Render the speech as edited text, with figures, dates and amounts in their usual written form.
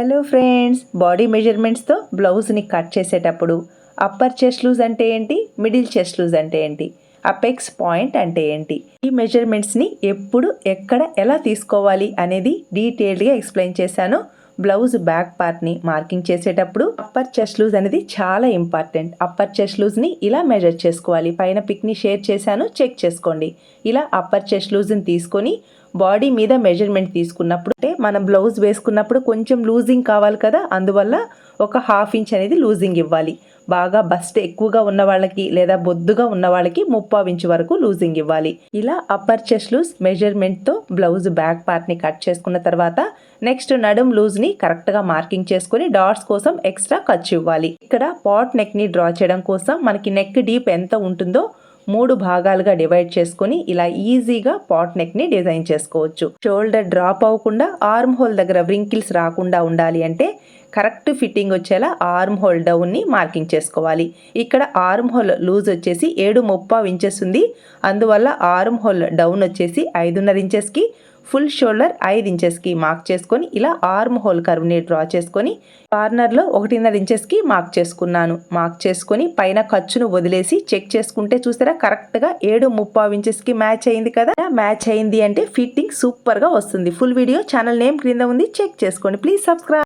Hello friends, body మెజర్మెంట్స్తో బ్లౌజ్ని cut చేసేటప్పుడు upper chest loose అంటే ఏంటి, మిడిల్ చెస్ట్ లూజ్ అంటే ఏంటి, అపెక్స్ పాయింట్ అంటే ఏంటి, ఈ మెజర్మెంట్స్ని ఎప్పుడు ఎక్కడ ఎలా తీసుకోవాలి అనేది డీటెయిల్డ్గా ఎక్స్ప్లెయిన్ చేశాను. బ్లౌజ్ బ్యాక్ పార్ట్ని మార్కింగ్ చేసేటప్పుడు అప్పర్ చెస్ట్ లూజ్ అనేది చాలా ఇంపార్టెంట్. అప్పర్ చెస్ట్ లూజ్ని ఇలా మెజర్ చేసుకోవాలి. పైన పిక్ని షేర్ చేశాను, చెక్ చేసుకోండి. ఇలా అప్పర్ చెస్ట్ లూజ్ని తీసుకొని బాడీ మీద మెజర్మెంట్ తీసుకున్నప్పుడు అంటే మనం బ్లౌజ్ వేసుకున్నప్పుడు కొంచెం లూజింగ్ కావాలి కదా, అందువల్ల ఒక ½ ఇంచ్ అనేది లూజింగ్ ఇవ్వాలి. బాగా బస్ట్ ఎక్కువగా ఉన్న వాళ్ళకి లేదా బొద్దుగా ఉన్న వాళ్ళకి 3/4 ఇంచ్ వరకు లూజింగ్ ఇవ్వాలి. ఇలా అప్పర్ చెస్ట్ లూజ్ మెజర్మెంట్తో బ్లౌజ్ బ్యాక్ పార్ట్ని కట్ చేసుకున్న తర్వాత నెక్స్ట్ నడుం లూజ్ని కరెక్ట్గా మార్కింగ్ చేసుకుని డాట్స్ కోసం ఎక్స్ట్రా ఖర్చు ఇవ్వాలి. ఇక్కడ పాట్ నెక్ని డ్రా చేయడం కోసం మనకి నెక్ డీప్ ఎంత ఉంటుందో 3 భాగాలుగా డివైడ్ చేసుకొని ఇలా ఈజీగా పాట్ నెక్ని డిజైన్ చేసుకోవచ్చు. షోల్డర్ డ్రాప్ అవ్వకుండా ఆర్మ్ హోల్ దగ్గర వ్రింకిల్స్ రాకుండా ఉండాలి అంటే కరెక్ట్ ఫిట్టింగ్ వచ్చేలా ఆర్మ్ హోల్ డౌన్ని మార్కింగ్ చేసుకోవాలి. ఇక్కడ ఆర్మ్ హోల్ లూజ్ వచ్చేసి 7/3 ఇంచెస్ ఉంది. అందువల్ల ఆర్మ్ హోల్ డౌన్ వచ్చేసి 5.5 ఇంచెస్కి, ఫుల్ షోల్డర్ 5 ఇంచెస్కి మార్క్ చేసుకొని ఇలా ఆర్మ్ హోల్ కర్వ్ని డ్రా చేసుకొని కార్నర్లో 1.5 ఇంచెస్కి మార్క్ చేసుకున్నాను. మార్క్ చేసుకొని పైన ఖర్చును వదిలేసి చెక్ చేసుకుంటే చూసారా కరెక్ట్గా 7/3 ఇంచెస్కి మ్యాచ్ అయింది కదా. మ్యాచ్ అయింది అంటే ఫిట్టింగ్ సూపర్గా వస్తుంది. ఫుల్ వీడియో ఛానల్ నేమ్ క్రింద ఉంది, చెక్ చేసుకోండి. Please subscribe.